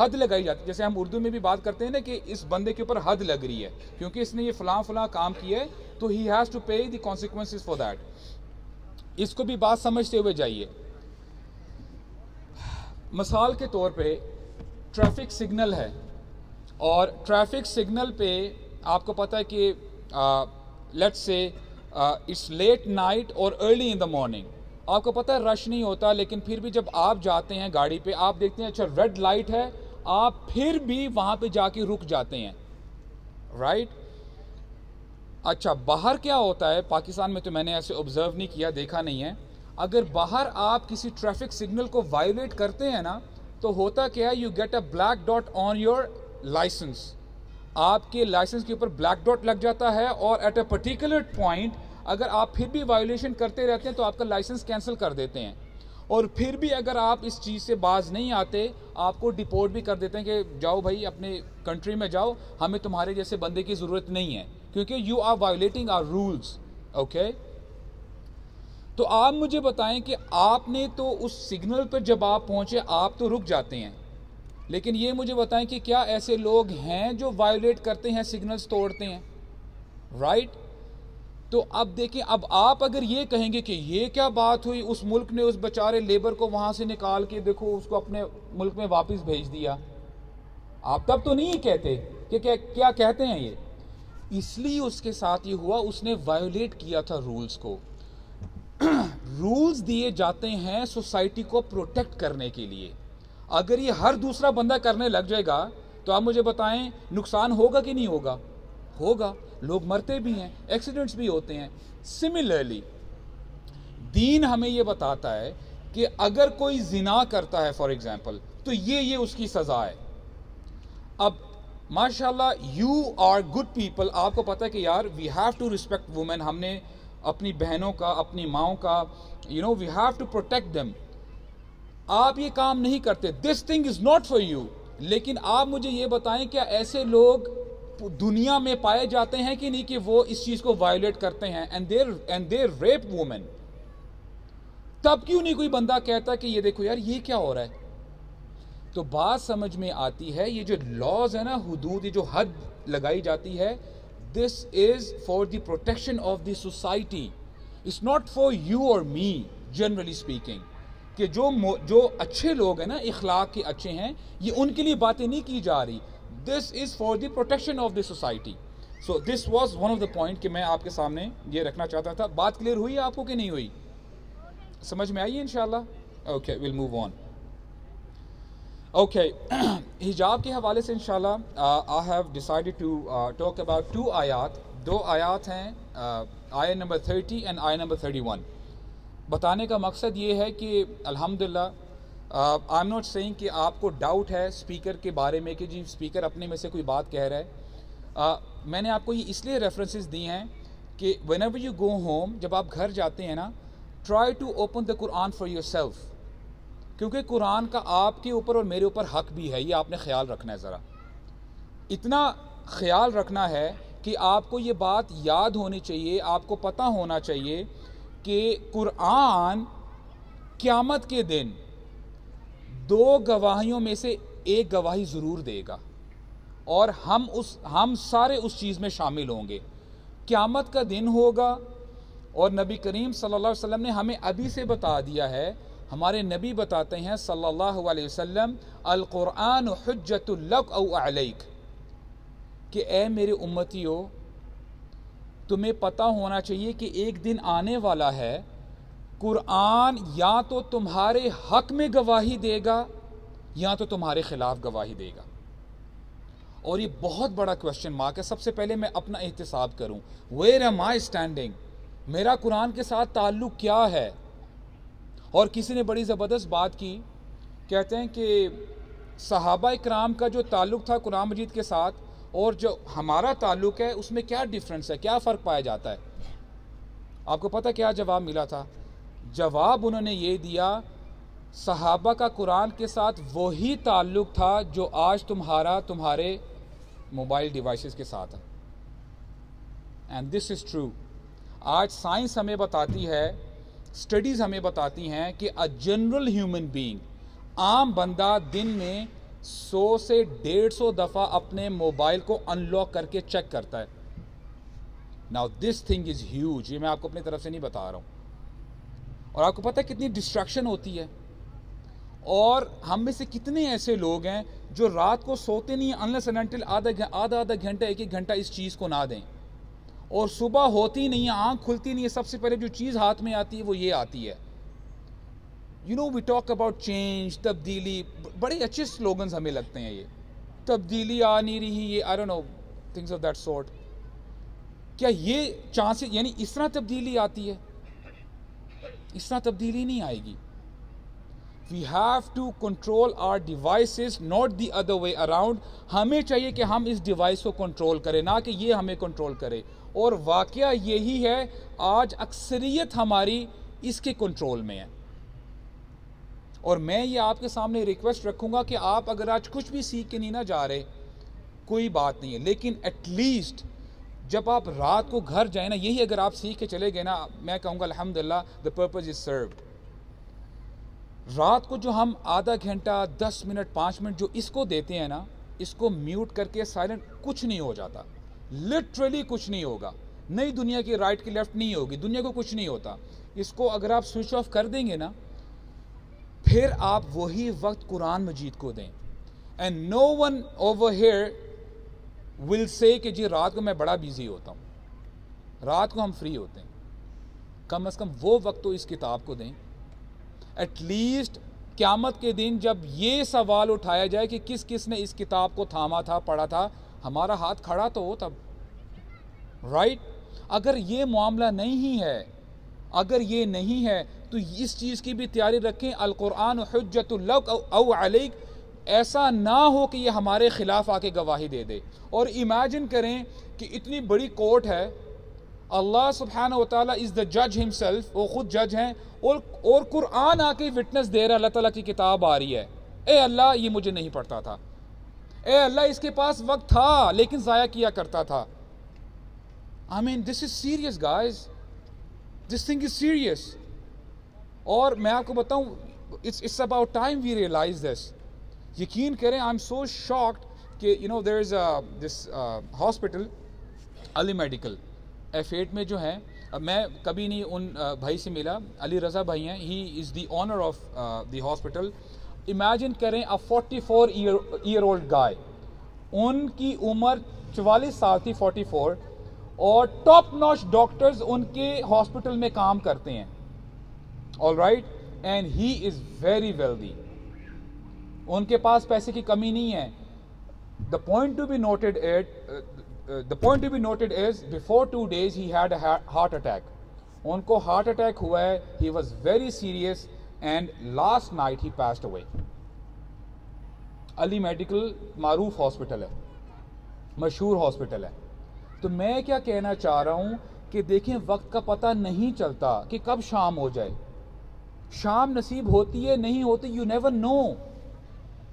حد لگائی جاتی ہے. جیسے ہم اردو میں بھی بات کرتے ہیں نا کہ اس بندے کے اوپر حد لگ رہی ہے کیونکہ اس نے یہ فلاں فلاں کام کیا ہے تو he has to pay the consequences for that. اس کو بھی بات سمجھتے ہوئے جائیے. مثال کے طور پہ ٹریفک سگنل ہے اور ٹریفک سگنل پہ آپ کو پتہ ہے کہ لیٹس سے اٹس لیٹ نائٹ اور ارلی ان دا مارننگ, آپ کو پتہ ہے رش نہیں ہوتا, لیکن پھر بھی جب آپ جاتے ہیں گاڑی پہ آپ دیکھتے ہیں اچھا ریڈ لائٹ ہے, آپ پھر بھی وہاں پہ جا کے رک جاتے ہیں, رائٹ. اچھا باہر کیا ہوتا ہے پاکستان میں, تو میں نے ایسے آبزرو نہیں کیا, دیکھا نہیں ہے. اگر باہر آپ کسی ٹریفک سگنل کو وائلیٹ کرتے ہیں نا تو ہوتا کیا ہے, you get a black dot on your licence, آپ کے لائسنس کے اوپر بلیک ڈاٹ لگ جاتا ہے اور ایٹ اے پرٹیکولر پوائنٹ اگر آپ پھر بھی وائلیشن کرتے رہتے ہیں تو آپ کا لائسنس کینسل کر دیتے ہیں, اور پھر بھی اگر آپ اس چیز سے باز نہیں آتے آپ کو ڈیپورٹ بھی کر دیتے ہیں کہ جاؤ بھائی اپنے کنٹری میں جاؤ, ہمیں تمہارے جیسے بندے کی ضرورت نہیں ہے کیونکہ you are violating our rules. Okay, تو آپ مجھے بتائیں کہ آپ نے تو اس سگنل پر جب آپ پہنچے آپ تو رک جاتے ہیں, لیکن یہ مجھے بتائیں کہ کیا ایسے لوگ ہیں جو وائلیٹ کرتے ہیں, سگنلز توڑتے ہیں, رائٹ. تو اب دیکھیں, اب آپ اگر یہ کہیں گے کہ یہ کیا بات ہوئی, اس ملک نے اس بیچارے لیبر کو وہاں سے نکال کے دیکھو اس کو اپنے ملک میں واپس بھیج دیا, آپ تب تو نہیں کہتے کہ کیا کہتے ہیں یہ, اس لیے اس کے ساتھ یہ ہوا, اس نے وائلیٹ کیا تھا رولز کو. رولز دیے جاتے ہیں سوسائٹی کو پروٹیکٹ کرنے کے لیے, اگر یہ ہر دوسرا بندہ کرنے لگ جائے گا تو آپ مجھے بتائیں نقصان ہوگا کہ نہیں ہوگا, ہوگا, لوگ مرتے بھی ہیں, ایکسیڈنٹس بھی ہوتے ہیں. سملرلی دین ہمیں یہ بتاتا ہے کہ اگر کوئی زنا کرتا ہے فار ایگزامپل تو یہ اس کی سزا ہے. اب ماشاءاللہ یو آر گڈ پیپل, آپ کو پتہ ہے کہ یار we have to respect women, ہم نے اپنی بہنوں کا اپنی ماؤں کا we have to protect them. آپ یہ کام نہیں کرتے, this thing is not for you. لیکن آپ مجھے یہ بتائیں کیا ایسے لوگ دنیا میں پائے جاتے ہیں کہ نہیں کہ وہ اس چیز کو وائلیٹ کرتے ہیں اینڈ دے ریپ وومن. تب کیوں نہیں کوئی بندہ کہتا کہ یہ دیکھو یار یہ کیا ہو رہا ہے. تو بات سمجھ میں آتی ہے, یہ جو لاز ہے نا, حدود, یہ جو حد لگائی جاتی ہے, this is for the protection of the society, it's not for you اور می. جنرلی اسپیکنگ کہ جو اچھے لوگ ہیں نا, اخلاق کے اچھے ہیں, یہ ان کے لیے باتیں نہیں کی جا رہی. This is for the protection of the society. So this was one of the point کہ میں آپ کے سامنے یہ رکھنا چاہتا تھا. بات کلیئر ہوئی آپ کو کہ نہیں ہوئی, سمجھ میں آئی ہے انشاءاللہ. Okay we'll move on. Okay, حجاب کے حوالے سے انشاءاللہ I have decided to talk about 2 آیات. 2 آیات ہیں, آیت نمبر 30 اینڈ آیت نمبر 31. بتانے کا مقصد یہ ہے کہ الحمدللہ آئی ایم ناٹ سیئنگ کہ آپ کو ڈاؤٹ ہے اسپیکر کے بارے میں کہ جی اسپیکر اپنے میں سے کوئی بات کہہ رہا ہے. میں نے آپ کو یہ اس لیے ریفرنسز دی ہیں کہ whenever you go home, جب آپ گھر جاتے ہیں نا, try to open the Quran for yourself, کیونکہ قرآن کا آپ کے اوپر اور میرے اوپر حق بھی ہے, یہ آپ نے خیال رکھنا ہے. ذرا اتنا خیال رکھنا ہے کہ آپ کو یہ بات یاد ہونی چاہیے, آپ کو پتہ ہونا چاہیے کہ قرآن قیامت کے دن 2 گواہیوں میں سے ایک گواہی ضرور دے گا, اور ہم سارے اس چیز میں شامل ہوں گے. قیامت کا دن ہوگا, اور نبی کریم صلی اللہ علیہ وسلم نے ہمیں ابھی سے بتا دیا ہے, ہمارے نبی بتاتے ہیں صلی اللہ علیہ وسلم, القرآن حجت لک او علیک, کہ اے میرے امتیو تمہیں پتہ ہونا چاہیے کہ ایک دن آنے والا ہے, قرآن یا تو تمہارے حق میں گواہی دے گا یا تو تمہارے خلاف گواہی دے گا. اور یہ بہت بڑا کویسچن مارک ہے. سب سے پہلے میں اپنا احتساب کروں, ویئر ایم آئی اسٹینڈنگ, میرا قرآن کے ساتھ تعلق کیا ہے. اور کسی نے بڑی زبردست بات کی, کہتے ہیں کہ صحابہ اکرام کا جو تعلق تھا قرآن مجید کے ساتھ اور جو ہمارا تعلق ہے اس میں کیا ڈیفرنس ہے, کیا فرق پایا جاتا ہے. آپ کو پتہ کیا جواب ملا تھا؟ جواب انہوں نے یہ دیا, صحابہ کا قرآن کے ساتھ وہی تعلق تھا جو آج تمہارے موبائل ڈیوائسز کے ساتھ ہے. And this is true. آج سائنس ہمیں بتاتی ہے, اسٹڈیز ہمیں بتاتی ہیں کہ اے جنرل ہیومن بینگ, عام بندہ دن میں 100 سے 150 دفعہ اپنے موبائل کو ان لاک کر کے چیک کرتا ہے. Now this thing is huge. یہ میں آپ کو اپنی طرف سے نہیں بتا رہا ہوں. اور آپ کو پتہ ہے کتنی ڈسٹریکشن ہوتی ہے. اور ہم میں سے کتنے ایسے لوگ ہیں جو رات کو سوتے نہیں ہیں unless and until آدھا گھنٹہ 1 گھنٹہ اس چیز کو نہ دیں. اور صبح ہوتی نہیں ہے, آنکھ کھلتی نہیں ہے, سب سے پہلے جو چیز ہاتھ میں آتی ہے وہ یہ آتی ہے. We talk about change, تبدیلی, بڑے اچھے سلوگنز ہمیں لگتے ہیں. یہ تبدیلی آ نہیں رہی, یہ I don't know, things of that sort. کیا یہ چانس, یعنی اس طرح تبدیلی آتی ہے؟ اس طرح تبدیلی نہیں آئے گی. We have to control our devices, not the other way around. ہمیں چاہیے کہ ہم اس ڈیوائس کو کنٹرول کریں, نہ کہ یہ ہمیں کنٹرول کرے. اور واقعہ یہی ہے, آج اکثریت ہماری اس کے کنٹرول میں ہے. اور میں یہ آپ کے سامنے ریکویسٹ رکھوں گا کہ آپ اگر آج کچھ بھی سیکھ کے نہیں نہ جا رہے, کوئی بات نہیں ہے, لیکن ایٹ لیسٹ جب آپ رات کو گھر جائیں نا, یہی اگر آپ سیکھ کے چلے گئے نا, میں کہوں گا الحمدللہ the purpose is served. رات کو جو ہم آدھا گھنٹہ 10 منٹ 5 منٹ جو اس کو دیتے ہیں نا, اس کو میوٹ کر کے سائلنٹ, کچھ نہیں ہو جاتا, لٹرلی کچھ نہیں ہوگا. نئی دنیا کی رائٹ کی لیفٹ نہیں ہوگی, دنیا کو کچھ نہیں ہوتا. اس کو اگر آپ سوئچ آف کر دیں گے نا, پھر آپ وہی وقت قرآن مجید کو دیں. And no one over here will سے کہ جی رات کو میں بڑا بیزی ہوتا ہوں. رات کو ہم فری ہوتے ہیں, کم از کم وہ وقت تو اس کتاب کو دیں. ایٹ لیسٹ قیامت کے دن جب یہ سوال اٹھایا جائے کہ کس کس نے اس کتاب کو تھاما تھا, پڑھا تھا, ہمارا ہاتھ کھڑا تو ہو تب, رائٹ. اگر یہ معاملہ نہیں ہے, اگر یہ نہیں ہے تو اس چیز کی بھی تیاری رکھیں, القرآن حجت لک او علیک, ایسا نہ ہو کہ یہ ہمارے خلاف آ کے گواہی دے دے. اور امیجن کریں کہ اتنی بڑی کورٹ ہے, اللہ سبحانہ و تعالیٰ از دا جج ہمسیلف, وہ خود جج ہیں, اور قرآن آ کے وٹنس دے رہا, اللہ تعالیٰ کی کتاب آ رہی ہے, اے اللہ یہ مجھے نہیں پڑھتا تھا, اے اللہ اس کے پاس وقت تھا لیکن ضائع کیا کرتا تھا. I mean this is serious guys, this thing is serious. اور میں آپ کو بتاؤں, it's about time we realize this. یقین کریں, I'm so shocked کہ there is this hospital, Ali medical F8 میں جو ہے, میں کبھی نہیں ان بھائی سے ملا, علی رضا بھائی ہیں, he is the owner of the hospital. Imagine کریں a 44-year-old guy, ان کی عمر 44 سال تھی, 44, اور ٹاپ ناچ ڈاکٹرز ان کے ہاسپٹل میں کام کرتے ہیں, all right, and he is very wealthy. ان کے پاس پیسے کی کمی نہیں ہے. The point to be noted is before 2 days he had a heart attack. ان کو ہارٹ اٹیک ہوا ہے, he was very serious and last night he passed away. Ali medical معروف ہاسپٹل ہے, مشہور ہاسپٹل ہے. تو میں کیا کہنا چاہ رہا ہوں کہ دیکھیں, وقت کا پتہ نہیں چلتا کہ کب شام ہو جائے. شام نصیب ہوتی ہے, نہیں ہوتی, you never know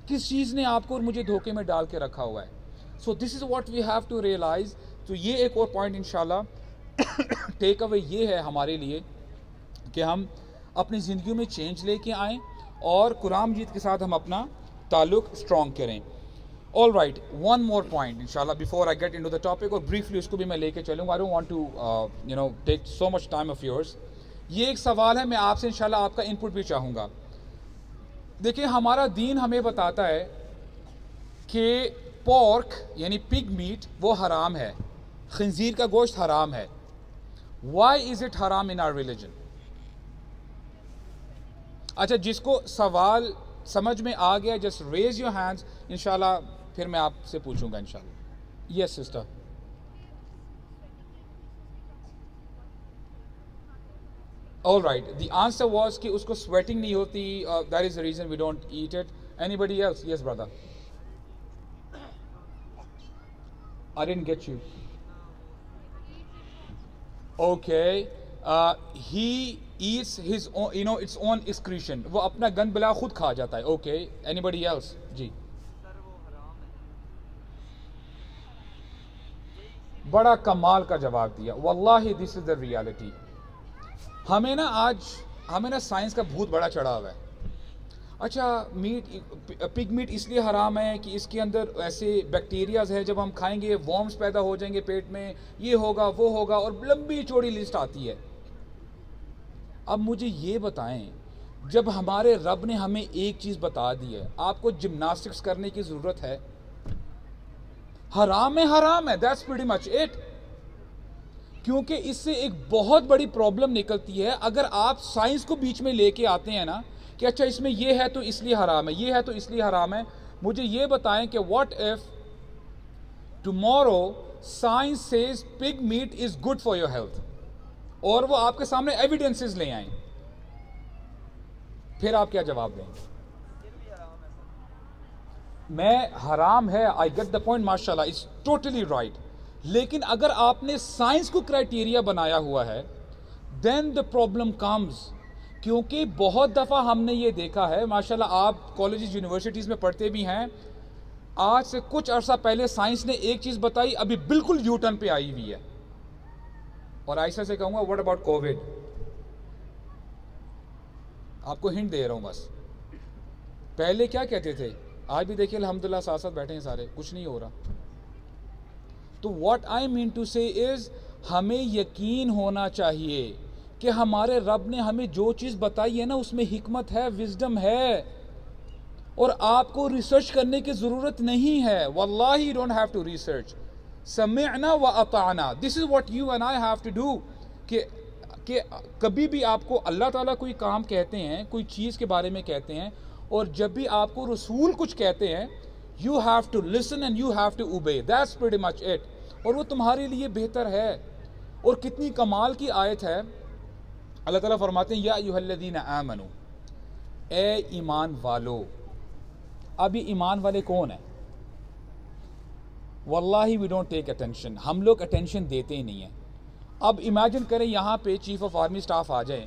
کس چیز نے آپ کو اور مجھے دھوکے میں ڈال کے رکھا ہوا ہے. So this is what we have to realize. تو یہ ایک اور پوائنٹ انشاءاللہ ٹیک اوے یہ ہے ہمارے لیے کہ ہم اپنی زندگیوں میں چینج لے کے آئیں اور قرآن مجید کے ساتھ ہم اپنا تعلق اسٹرانگ کریں. All right, one more point inshallah before I get into the topic, اور briefly اس کو بھی میں لے کے چلوں گا. I don't want to take so much time of yours. یہ ایک سوال ہے, میں آپ سے انشاءاللہ آپ کا انپٹ بھی چاہوں گا. دیکھیں, ہمارا دین ہمیں بتاتا ہے کہ پورک یعنی پگ میٹ وہ حرام ہے, خنزیر کا گوشت حرام ہے. Why is it haram in our religion? اچھا, جس کو سوال سمجھ میں آ گیا, just raise your hands, انشاءاللہ پھر میں آپ سے پوچھوں گا انشاءاللہ. Yes sister. All right, the answer was کہ اس کو sweating نہیں ہوتی, that is the reason we don't eat it. Anybody else? Yes brother. I didn't get you. Okay, he eats his own, its own excretion. وہ اپنا گند بلا خود کھا جاتا ہے. Okay, anybody else? جی. بڑا کمال کا جواب دیا. واللہ this is the reality. ہمیں نا سائنس کا بہت بڑا چڑھا ہوا ہے. اچھا پگ میٹ اس لیے حرام ہے کہ اس کے اندر ایسے بیکٹیریاز ہیں، جب ہم کھائیں گے وارمز پیدا ہو جائیں گے پیٹ میں، یہ ہوگا وہ ہوگا، اور لمبی چوڑی لسٹ آتی ہے۔ اب مجھے یہ بتائیں، جب ہمارے رب نے ہمیں ایک چیز بتا دی ہے، آپ کو جمناسٹکس کرنے کی ضرورت ہے؟ حرام ہے، that's pretty much it۔ کیونکہ اس سے ایک بہت بڑی پرابلم نکلتی ہے اگر آپ سائنس کو بیچ میں لے کے آتے ہیں نا، کہ اچھا اس میں یہ ہے تو اس لیے حرام ہے، یہ ہے تو اس لیے حرام ہے۔ مجھے یہ بتائیں کہ what if tomorrow science says pig meat is good for your health، اور وہ آپ کے سامنے ایویڈنسز لے آئیں، پھر آپ کیا جواب دیں گے؟ میں حرام ہے، I get the point، ماشاءاللہ it's totally right، لیکن اگر آپ نے سائنس کو کرائٹیریا بنایا ہوا ہے then the problem comes، کیونکہ بہت دفعہ ہم نے یہ دیکھا ہے، ماشاءاللہ آپ کالجز یونیورسٹیز میں پڑھتے بھی ہیں، آج سے کچھ عرصہ پہلے سائنس نے ایک چیز بتائی، ابھی بالکل یو ٹرن پہ آئی ہوئی ہے، اور عائشہ سے کہوں گا what about کووڈ؟ آپ کو ہنٹ دے رہا ہوں بس، پہلے کیا کہتے تھے، آج بھی دیکھیں الحمدللہ ساتھ ساتھ بیٹھے ہیں سارے، کچھ نہیں ہو رہا۔ تو what I mean to say is ہمیں یقین ہونا چاہیے کہ ہمارے رب نے ہمیں جو چیز بتائی ہے نا اس میں حکمت ہے، وزڈم ہے، اور آپ کو ریسرچ کرنے کی ضرورت نہیں ہے۔ واللہ you don't have to research، سمعنا واطعنا، this is what you and I have to do، کہ کبھی بھی آپ کو اللہ تعالیٰ کوئی کام کہتے ہیں، کوئی چیز کے بارے میں کہتے ہیں، اور جب بھی آپ کو رسول کچھ کہتے ہیں you have to listen and you have to obey، that's pretty much it، اور وہ تمہارے لیے بہتر ہے۔ اور کتنی کمال کی آیت ہے، اللہ تعالیٰ فرماتے ہیں یا ایھا الذین آمنو، اے ایمان والو۔ اب یہ ایمان والے کون ہیں؟ واللہ we don't take attention، ہم لوگ اٹینشن دیتے ہی نہیں ہیں۔ اب امیجن کریں یہاں پہ چیف آف آرمی سٹاف آ جائیں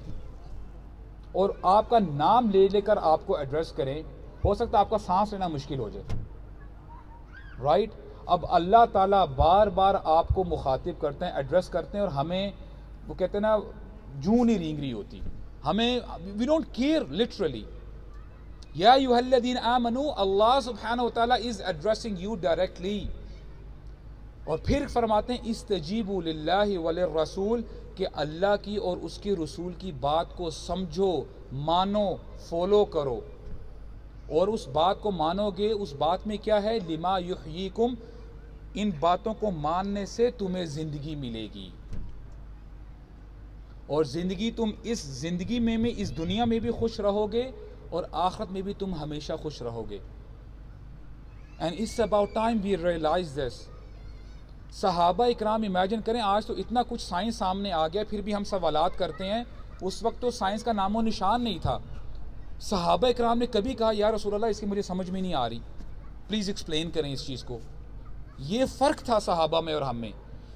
اور آپ کا نام لے لے کر آپ کو ایڈریس کریں، ہو سکتا ہے آپ کا سانس لینا مشکل ہو جائے، رائٹ؟ اب اللہ تعالیٰ بار بار آپ کو مخاطب کرتے ہیں، ایڈریس کرتے ہیں، اور ہمیں وہ کہتے ہیں نا جوں نہیں رینگ رہی ہوتی، ہمیں وی ڈونٹ کیئر لٹرلی۔ یا ایھا الذین آمنو، اللہ سبحانہ وتعالیٰ از ایڈریسنگ یو ڈائریکٹلی، اور پھر فرماتے ہیں استجیبوا للہ وللرسول، کہ اللہ کی اور اس کے رسول کی بات کو سمجھو، مانو، فالو کرو، اور اس بات کو مانو گے، اس بات میں کیا ہے؟ لما یحییکم، ان باتوں کو ماننے سے تمہیں زندگی ملے گی، اور زندگی تم اس زندگی میں اس دنیا میں بھی خوش رہو گے، اور آخرت میں بھی تم ہمیشہ خوش رہو گے۔ And it's about time we realise this. صحابہ اکرام امیجن کریں، آج تو اتنا کچھ سائنس سامنے آ گیا، پھر بھی ہم سوالات کرتے ہیں، اس وقت تو سائنس کا نام و نشان نہیں تھا۔ صحابہ اکرام نے کبھی کہا یا رسول اللہ اس کی مجھے سمجھ میں نہیں آ رہی، پلیز ایکسپلین کریں اس چیز کو؟ یہ فرق تھا صحابہ میں اور ہم میں،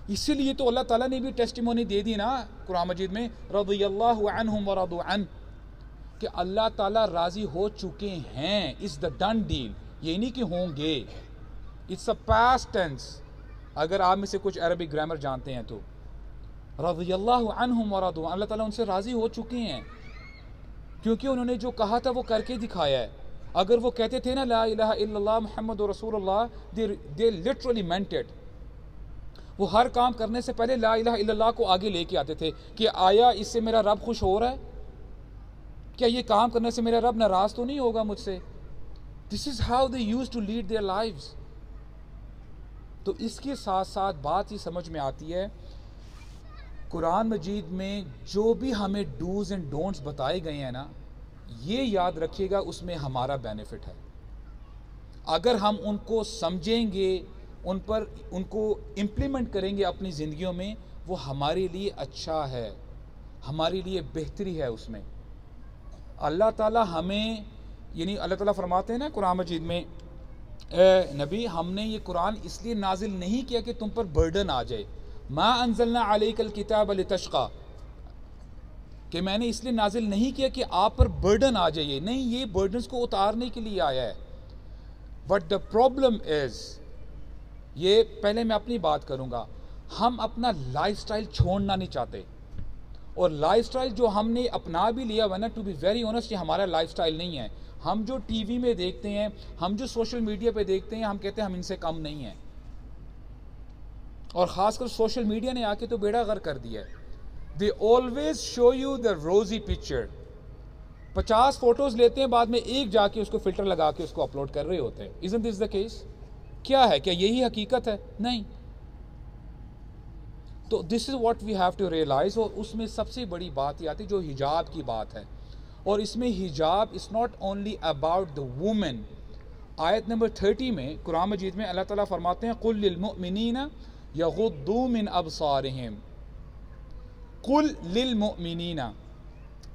اسی لیے تو اللہ تعالیٰ نے بھی ٹیسٹیمونی دے دی نا قرآن مجید میں، رضی اللہ عنہم ورضوا عنہ، کہ اللہ تعالیٰ راضی ہو چکے ہیں، it's the done deal، یہ نہیں کہ ہوں گے، it's a past tense۔ اگر آپ میں سے کچھ عربی گرامر جانتے ہیں تو رضی اللہ عنہم ورضوا عنہ، اللہ تعالیٰ ان سے راضی ہو چکے ہیں، کیونکہ انہوں نے جو کہا تھا وہ کر کے دکھایا ہے۔ اگر وہ کہتے تھے نا لا الہ الا اللہ محمد رسول اللہ، they literally meant it۔ وہ ہر کام کرنے سے پہلے لا الہ الا اللہ کو آگے لے کے آتے تھے کہ آیا اس سے میرا رب خوش ہو رہا ہے؟ کیا یہ کام کرنے سے میرا رب ناراض تو نہیں ہوگا مجھ سے؟ This is how they used to lead their lives۔ تو اس کے ساتھ ساتھ بات یہ سمجھ میں آتی ہے، قرآن مجید میں جو بھی ہمیں ڈوز اینڈ ڈونٹس بتائے گئے ہیں نا، یہ یاد رکھیے گا اس میں ہمارا بینیفٹ ہے۔ اگر ہم ان کو سمجھیں گے، ان کو امپلیمنٹ کریں گے اپنی زندگیوں میں، وہ ہمارے لیے اچھا ہے، ہمارے لیے بہتری ہے اس میں۔ اللہ تعالیٰ ہمیں، یعنی اللہ تعالیٰ فرماتے ہیں نا قرآن مجید میں، اے نبی ہم نے یہ قرآن اس لیے نازل نہیں کیا کہ تم پر برڈن آ جائے، ما انزلنا علیک الکتاب لتشقی، کہ میں نے اس لیے نازل نہیں کیا کہ آپ پر برڈن آ جائے، نہیں، یہ برڈنز کو اتارنے کے لیے آیا ہے۔ بٹ دا پرابلم از، یہ پہلے میں اپنی بات کروں گا، ہم اپنا لائف سٹائل چھوڑنا نہیں چاہتے، اور لائف سٹائل جو ہم نے اپنا بھی لیا ہوا نا، ٹو بی ویری آنیسٹ، یہ ہمارا لائف سٹائل نہیں ہے. ہم جو ٹی وی میں دیکھتے ہیں، ہم جو سوشل میڈیا پہ دیکھتے ہیں، ہم کہتے ہیں ہم ان سے کم نہیں ہیں. اور خاص کر سوشل میڈیا نے آ کے تو بیڑا غر کر دیا ہے. They always show you the روزی پکچر. 50 فوٹوز لیتے ہیں، بعد میں ایک جا کے اس کو فلٹر لگا کے اس کو اپلوڈ کر رہے ہوتے ہیں. Isn't this the case؟ کیا ہے؟ کیا یہی حقیقت ہے؟ نہیں. تو this is what we have to realise. اور اس میں سب سے بڑی بات یہ آتی جو حجاب کی بات ہے. اور اس میں حجاب is not only about the woman. آیت نمبر 30 میں قرآن مجید میں اللہ تعالیٰ فرماتے ہیں قُل لِلْمُؤْمِنِينَ يَغُضُّوا مِنْ أَبْصَارِهِمْ. قُل لِلْمُؤْمِنِينَ.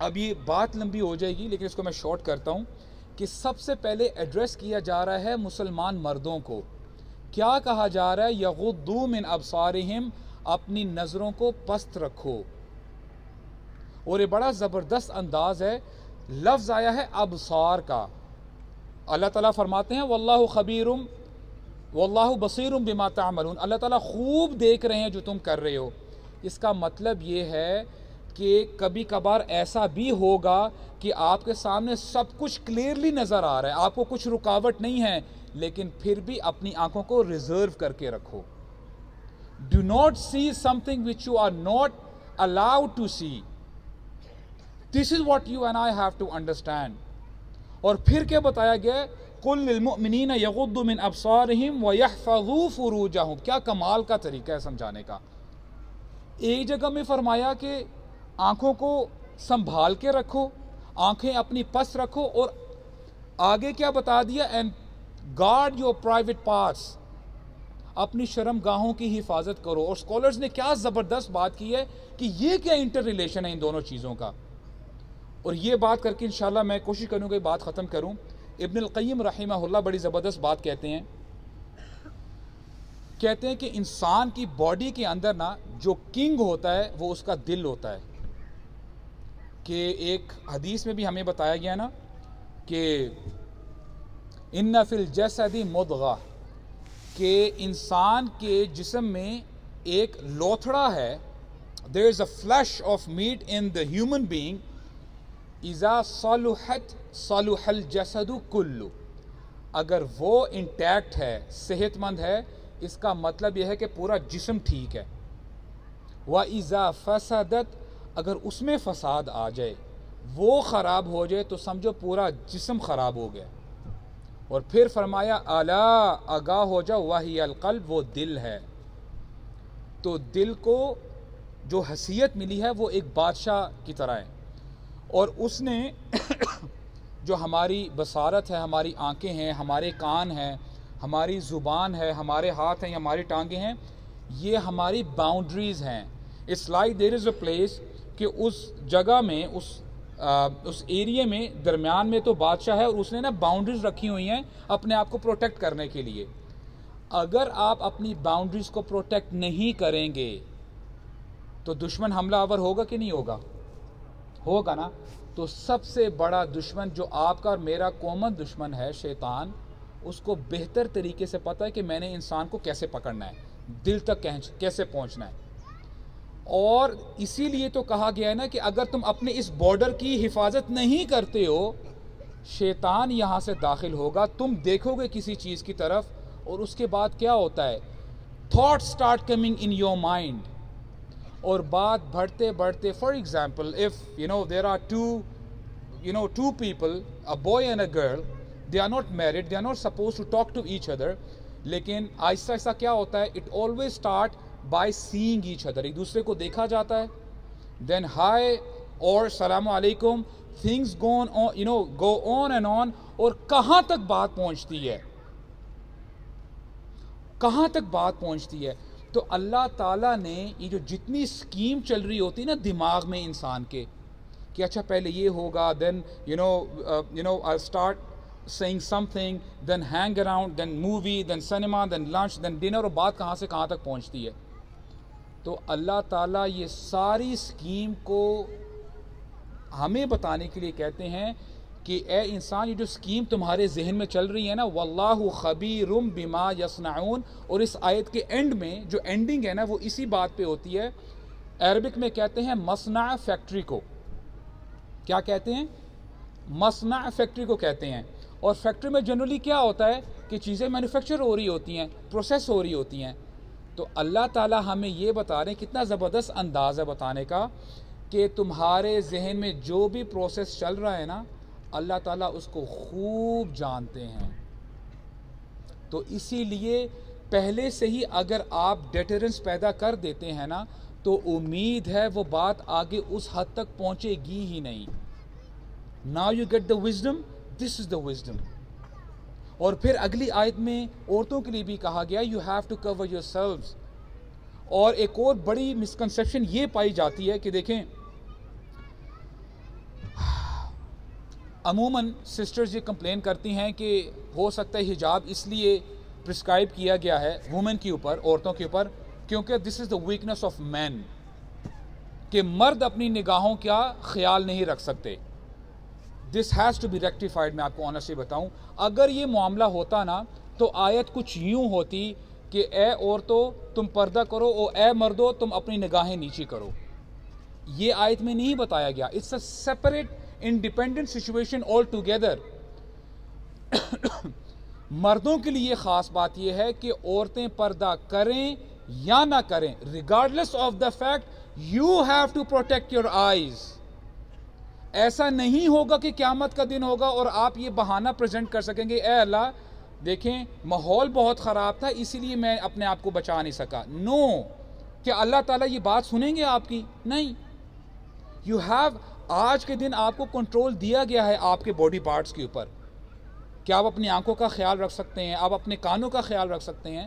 اب یہ بات لمبی ہو جائے گی لیکن اس کو میں شارٹ کرتا ہوں کہ سب سے پہلے ایڈریس کیا جا رہا ہے مسلمان مردوں کو. کیا کہا جا رہا ہے؟ یغضوا من ابصارہم، اپنی نظروں کو پست رکھو. اور یہ بڑا زبردست انداز ہے. لفظ آیا ہے ابصار کا. اللہ تعالیٰ فرماتے ہیں واللہ خبیر واللہ بصیر بما تعملون. اللہ تعالیٰ خوب دیکھ رہے ہیں جو تم کر رہے ہو. اس کا مطلب یہ ہے کہ کبھی کبھار ایسا بھی ہوگا کہ آپ کے سامنے سب کچھ کلیئرلی نظر آ رہا ہے، آپ کو کچھ رکاوٹ نہیں ہے، لیکن پھر بھی اپنی آنکھوں کو ریزرو کر کے رکھو. Do not see something which you are not allowed to see. This is what you and I have to understand. اور پھر کیا بتایا گیا؟ قُل لِلْمُؤْمِنِينَ يَغُضُّوا مِنْ أَبْصَارِهِمْ وَيَحْفَظُوا فُرُوجَهُمْ. کیا کمال کا طریقہ ہے سمجھانے کا. ایک جگہ میں فرمایا کہ آنکھوں کو سنبھال کے رکھو، آنکھیں اپنی پس رکھو، اور آگے کیا بتا دیا؟ And guard your private parts. اپنی شرم گاہوں کی حفاظت کرو. اور اسکالرز نے کیا زبردست بات کی ہے کہ یہ کیا انٹر ریلیشن ہے ان دونوں چیزوں کا. اور یہ بات کر کے انشاءاللہ میں کوشش کروں کہ بات ختم کروں. ابن القیم رحمہ اللہ بڑی زبردست بات کہتے ہیں کہ انسان کی باڈی کے اندر نا جو کنگ ہوتا ہے وہ اس کا دل ہوتا ہے. کہ ایک حدیث میں بھی ہمیں بتایا گیا نا کہ ان فی الجسد مضغہ، کہ انسان کے جسم میں ایک لوتھڑا ہے. there is a flesh of meat in the human being اذا صلحت صلح الجسد کلو. اگر وہ انٹیکٹ ہے، صحت مند ہے، اس کا مطلب یہ ہے کہ پورا جسم ٹھیک ہے. وَإِذَا فَسَدَتْ، اگر اس میں فساد آ جائے، وہ خراب ہو جائے، تو سمجھو پورا جسم خراب ہو گیا. اور پھر فرمایا الا، آگاہ ہو جاؤ، وَهِيَ الْقَلْبُ، وہ دل ہے. تو دل کو جو حیثیت ملی ہے وہ ایک بادشاہ کی طرح ہے. اور اس نے جو ہماری بصارت ہے، ہماری آنکھیں ہیں، ہمارے کان ہیں، ہماری زبان ہے، ہمارے ہاتھ ہیں، ہماری ٹانگیں ہیں، یہ ہماری باؤنڈریز ہیں. It's like there is a place کہ اس جگہ میں اس ایریے میں درمیان میں تو بادشاہ ہے، اور اس نے نا باؤنڈریز رکھی ہوئی ہیں اپنے آپ کو پروٹیکٹ کرنے کے لیے. اگر آپ اپنی باؤنڈریز کو پروٹیکٹ نہیں کریں گے تو دشمن حملہ آور ہوگا کہ نہیں ہوگا؟ ہوگا نا. تو سب سے بڑا دشمن جو آپ کا اور میرا کامن دشمن ہے شیطان، اس کو بہتر طریقے سے پتہ ہے کہ میں نے انسان کو کیسے پکڑنا ہے، دل تک کیسے پہنچنا ہے. اور اسی لیے تو کہا گیا ہے نا کہ اگر تم اپنے اس بارڈر کی حفاظت نہیں کرتے ہو، شیطان یہاں سے داخل ہوگا. تم دیکھو گے کسی چیز کی طرف اور اس کے بعد کیا ہوتا ہے؟ Thought start coming in your mind. اور بات بڑھتے بڑھتے، for example if there are two people, a boy and a girl, they are not married, they are not supposed to talk to each other, لیکن آہستہ آہستہ کیا ہوتا ہے؟ It always start by seeing each other. ایک دوسرے کو دیکھا جاتا ہے، then hi اور السلام علیکم، things go on and on. اور کہاں تک بات پہنچتی ہے؟ کہاں تک بات پہنچتی ہے؟ تو اللہ تعالیٰ نے یہ جو جتنی اسکیم چل رہی ہوتی ہے نا دماغ میں انسان کے، کہ اچھا پہلے یہ ہوگا، then I'll start saying something, then hang around, then movie, then cinema, then lunch, then dinner، اور بات کہاں سے کہاں تک پہنچتی ہے. تو اللہ تعالیٰ یہ ساری اسکیم کو ہمیں بتانے کے لیے کہتے ہیں کہ اے انسان، یہ جو اسکیم تمہارے ذہن میں چل رہی ہے نا، واللہ خبیر بما یصنعون. اور اس آیت کے اینڈ میں جو اینڈنگ ہے نا وہ اسی بات پہ ہوتی ہے عربک میں کہتے ہیں مصنع فیکٹری کو. کیا کہتے ہیں؟ مصنع فیکٹری کو کہتے ہیں. اور فیکٹری میں جنرلی کیا ہوتا ہے کہ چیزیں مینوفیکچر ہو رہی ہوتی ہیں, پروسیس ہو رہی ہوتی ہیں. تو اللہ تعالیٰ ہمیں یہ بتا رہے ہیں, کتنا زبردست انداز ہے بتانے کا, کہ تمہارے ذہن میں جو بھی پروسیس چل رہا ہے نا, اللہ تعالیٰ اس کو خوب جانتے ہیں. تو اسی لیے پہلے سے ہی اگر آپ ڈیٹرنس پیدا کر دیتے ہیں نا, تو امید ہے وہ بات آگے اس حد تک پہنچے گی ہی نہیں. Now you get the wisdom, this is the wisdom. اور پھر اگلی آیت میں عورتوں کے لیے بھی کہا گیا you have to cover yourselves. اور ایک اور بڑی مسکنسیپشن یہ پائی جاتی ہے کہ دیکھیں, عموماً سسٹرز یہ کمپلین کرتی ہیں کہ ہو سکتا ہے حجاب اس لیے پرسکرائب کیا گیا ہے وومن کے اوپر, عورتوں کے اوپر, کیونکہ دس از دا ویکنس آف مین, کہ مرد اپنی نگاہوں کا خیال نہیں رکھ سکتے. This has to be rectified. میں آپ کو آنیسٹلی بتاؤں, اگر یہ معاملہ ہوتا نا تو آیت کچھ یوں ہوتی کہ اے عورتوں تم پردہ کرو اور اے مردوں تم اپنی نگاہیں نیچی کرو. یہ آیت میں نہیں بتایا گیا. It's a separate independent situation all together. مردوں کے لیے خاص بات یہ ہے کہ عورتیں پردہ کریں یا نہ کریں, regardless of the fact you have to protect your eyes. ایسا نہیں ہوگا کہ قیامت کا دن ہوگا اور آپ یہ بہانہ پریزنٹ کر سکیں گے اے اللہ دیکھیں ماحول بہت خراب تھا اسی لیے میں اپنے آپ کو بچا نہیں سکا. نو, کہ اللہ تعالیٰ یہ بات سنیں گے آپ کی؟ نہیں. یو ہیو, آج کے دن آپ کو کنٹرول دیا گیا ہے آپ کے باڈی پارٹس کے اوپر, کہ آپ اپنی آنکھوں کا خیال رکھ سکتے ہیں, آپ اپنے کانوں کا خیال رکھ سکتے ہیں.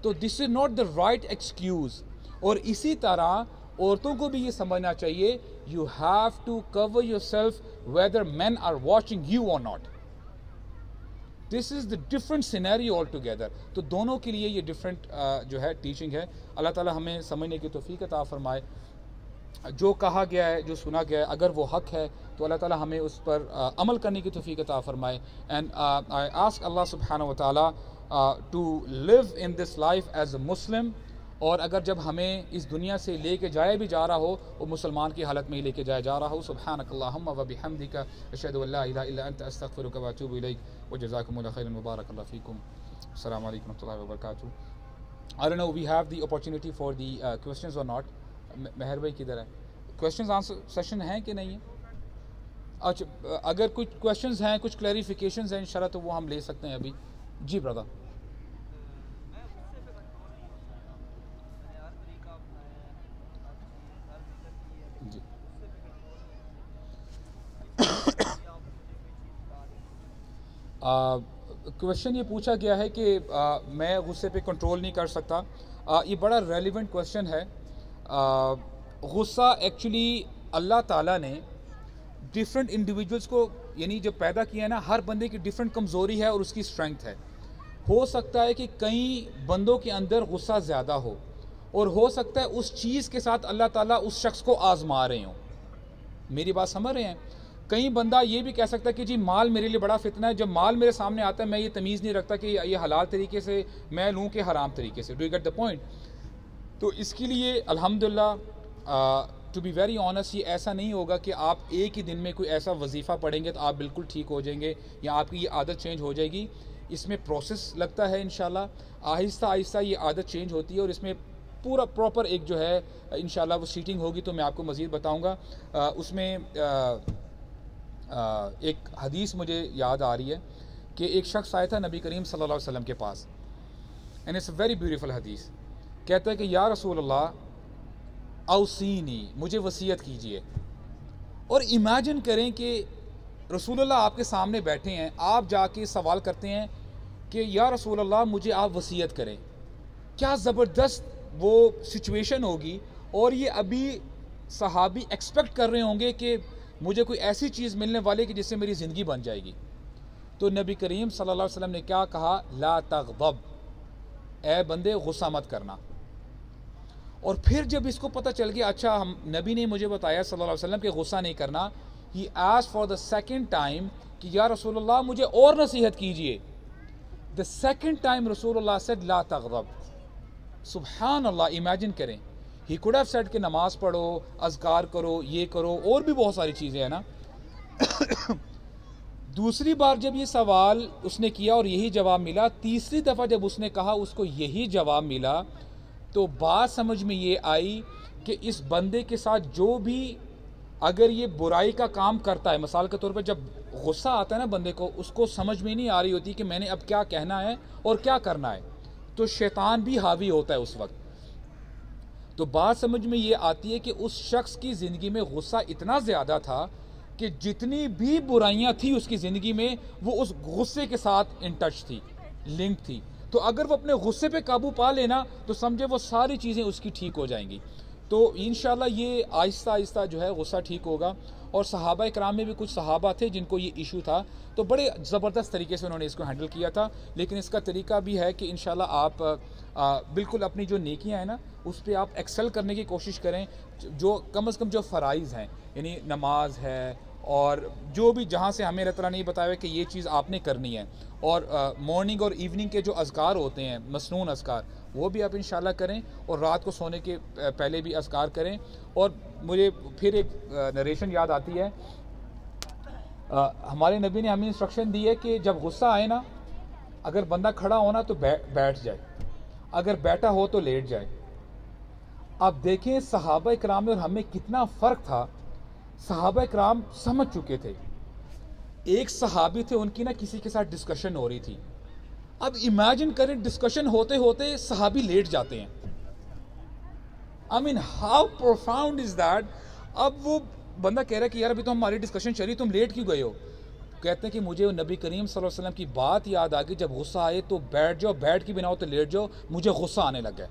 تو this is not the right excuse. اور اسی طرح عورتوں کو بھی یہ سمجھنا چاہیے you have to cover yourself whether men are watching you اور not. This is the different scenario altogether. تو دونوں کے لیے یہ ڈفرینٹ جو ہے ٹیچنگ ہے. اللہ تعالیٰ ہمیں سمجھنے کی توفیق عطا فرمائے. جو کہا گیا ہے, جو سنا گیا ہے, اگر وہ حق ہے تو اللہ تعالیٰ ہمیں اس پر عمل کرنے کی توفیق عطا فرمائے. اینڈ آئی آسک اللہ سبحانہ و تعالیٰ to live in this life as a Muslim. اور اگر جب ہمیں اس دنیا سے لے کے جایا بھی جا رہا ہو وہ مسلمان کی حالت میں ہی لے کے جایا جا رہا ہو. سبحانک اللہم و بحمدک اشہد ان لا الہ الا انت استغفرک و اتوب الیک وجزاکم اللہ خیرا مبارک اللہ فیکم. السلام علیکم و رحمۃ اللہ وبرکاتہ. I don't know we have the opportunity for the questions or not. مہر بھائی کدھر ہے؟ کویشچنز آنسر سیشن ہیں کہ نہیں ہے؟ اچھا, اگر کچھ کویشچنز ہیں, کچھ کلیریفیکیشنز ہیں انشاءاللہ تو وہ ہم لے سکتے ہیں ابھی. جی برادر. جی کویشچن یہ پوچھا گیا ہے کہ میں غصے پہ کنٹرول نہیں کر سکتا. یہ بڑا ریلیونٹ کویشچن ہے. غصہ ایکچولی اللہ تعالیٰ نے ڈفرینٹ انڈیویجولس کو یعنی جب پیدا کیا ہے نا, ہر بندے کی ڈفرینٹ کمزوری ہے اور اس کی اسٹرینگتھ ہے. ہو سکتا ہے کہ کئی بندوں کے اندر غصہ زیادہ ہو اور ہو سکتا ہے اس چیز کے ساتھ اللہ تعالیٰ اس شخص کو آزما رہے ہوں. میری بات سمجھ رہے ہیں؟ کئی بندہ یہ بھی کہہ سکتا ہے کہ جی مال میرے لیے بڑا فتنہ ہے, جب مال میرے سامنے آتا ہے میں یہ تمیز نہیں رکھتا کہ یہ حلال طریقے سے میں لوں کہ حرام طریقے سے. Do you get the point? تو اس کے لیے الحمدللہ ٹو بی ویری آنیسٹ یہ ایسا نہیں ہوگا کہ آپ ایک ہی دن میں کوئی ایسا وظیفہ پڑھیں گے تو آپ بالکل ٹھیک ہو جائیں گے یا آپ کی یہ عادت چینج ہو جائے گی. اس میں پروسیس لگتا ہے انشاءاللہ, آہستہ آہستہ یہ عادت چینج ہوتی ہے اور اس میں پورا پراپر ایک جو ہے انشاءاللہ وہ سیٹنگ ہوگی تو میں آپ کو مزید بتاؤں گا. اس میں ایک حدیث مجھے یاد آ رہی ہے کہ ایک شخص آیا تھا نبی کریم صلی اللہ علیہ وسلم کے پاس, and it's a very beautiful حدیث. کہتا ہے کہ یا رسول اللہ اوصینی, مجھے وصیت کیجئے. اور امیجن کریں کہ رسول اللہ آپ کے سامنے بیٹھے ہیں, آپ جا کے سوال کرتے ہیں کہ یا رسول اللہ مجھے آپ وصیت کریں. کیا زبردست وہ سچویشن ہوگی. اور یہ ابھی صحابی ایکسپیکٹ کر رہے ہوں گے کہ مجھے کوئی ایسی چیز ملنے والی کہ جس سے میری زندگی بن جائے گی. تو نبی کریم صلی اللہ علیہ وسلم نے کیا کہا؟ لا تغضب, اے بندے غصہ مت کرنا. اور پھر جب اس کو پتہ چل گیا اچھا ہم نبی نے مجھے بتایا صلی اللہ علیہ وسلم کہ غصہ نہیں کرنا, he asked for the second time کہ یا رسول اللہ مجھے اور نصیحت کیجئے. دا سیکنڈ ٹائم رسول اللہ سیڈ لا تغضب. سبحان اللہ, امیجن کریں ہی کوڈ ہیو سیڈ کہ نماز پڑھو، اذکار کرو، یہ کرو، اور بھی بہت ساری چیزیں ہیں نا. دوسری بار جب یہ سوال اس نے کیا اور یہی جواب ملا، تیسری دفعہ جب اس نے کہا اس کو یہی جواب ملا، تو بات سمجھ میں یہ آئی کہ اس بندے کے ساتھ جو بھی اگر یہ برائی کا کام کرتا ہے، مثال کے طور پہ جب غصہ آتا ہے نا بندے کو، اس کو سمجھ میں نہیں آ رہی ہوتی کہ میں نے اب کیا کہنا ہے اور کیا کرنا ہے، تو شیطان بھی حاوی ہوتا ہے اس وقت. تو بات سمجھ میں یہ آتی ہے کہ اس شخص کی زندگی میں غصہ اتنا زیادہ تھا کہ جتنی بھی برائیاں تھیں اس کی زندگی میں، وہ اس غصے کے ساتھ ان ٹچ تھی، لنک تھی. تو اگر وہ اپنے غصے پہ قابو پا لینا تو سمجھے وہ ساری چیزیں اس کی ٹھیک ہو جائیں گی. تو انشاءاللہ یہ آہستہ آہستہ جو ہے غصہ ٹھیک ہوگا. اور صحابہ کرام میں بھی کچھ صحابہ تھے جن کو یہ ایشو تھا، تو بڑے زبردست طریقے سے انہوں نے اس کو ہینڈل کیا تھا. لیکن اس کا طریقہ بھی ہے کہ انشاءاللہ آپ بالکل اپنی جو نیکیاں ہیں نا اس پہ آپ ایکسل کرنے کی کوشش کریں. جو کم از کم جو فرائض ہیں، یعنی نماز ہے اور جو بھی جہاں سے ہمیں اللہ تعالیٰ نے بتایا کہ یہ چیز آپ نے کرنی ہے، اور مارننگ اور ایوننگ کے جو اذکار ہوتے ہیں، مسنون اذکار، وہ بھی آپ انشاءاللہ کریں، اور رات کو سونے کے پہلے بھی اذکار کریں. اور مجھے پھر ایک نریشن یاد آتی ہے، ہمارے نبی نے ہمیں انسٹرکشن دی ہے کہ جب غصہ آئے نا، اگر بندہ کھڑا ہونا تو بیٹھ جائے، اگر بیٹھا ہو تو لیٹ جائے. آپ دیکھیں صحابہ کرام میں اور ہمیں کتنا فرق تھا. صحابہ کرام سمجھ چکے تھے. ایک صحابی تھے، ان کی نا کسی کے ساتھ ڈسکشن ہو رہی تھی. اب امیجن کریں ڈسکشن ہوتے ہوتے صحابی لیٹ جاتے ہیں. I mean how profound is that. اب وہ بندہ کہہ رہا ہے کہ یار ابھی تو ہماری ڈسکشن چلی، تم لیٹ کیوں گئے ہو؟ کہتے ہیں کہ مجھے نبی کریم صلی اللہ علیہ وسلم کی بات یاد آ گئی، جب غصہ آئے تو بیٹھ جاؤ، بیٹھ کے بھی نہ ہو تو لیٹ جاؤ، مجھے غصہ آنے لگا.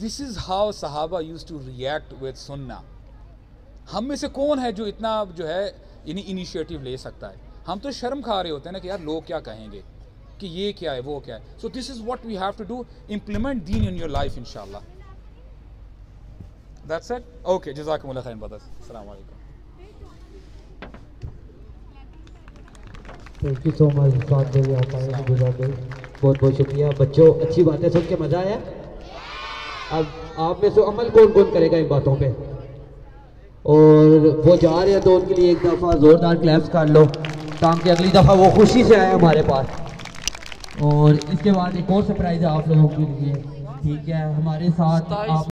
This is how صحابہ used to react with سننا. ہم میں سے کون ہے جو اتنا جو ہے انیشیٹو لے سکتا ہے؟ ہم تو شرم کھا رہے ہوتے ہیں نا کہ یار لوگ کیا کہیں گے، کہ یہ کیا ہے وہ کیا ہے. So this is what we have to do. Implement deen in your life inshallah. That's it. Okay, جزاکم اللہ خیر brothers. السلام علیکم. تھینک یو سو مچ فاد بھائی، بہت بہت شکریہ. بچوں اچھی باتیں سن کے مزہ آیا. اب آپ میں سے عمل کون کون کرے گا ان باتوں پہ؟ اور وہ جا رہے ہیں تو ان کے لیے ایک دفعہ زوردار کلیپس کر لو تاکہ اگلی دفعہ وہ خوشی سے آئے ہمارے پاس. اور اس کے بعد ایک اور سرپرائز ہے آپ لوگوں کے لیے. ٹھیک ہے، ہمارے ساتھ آپ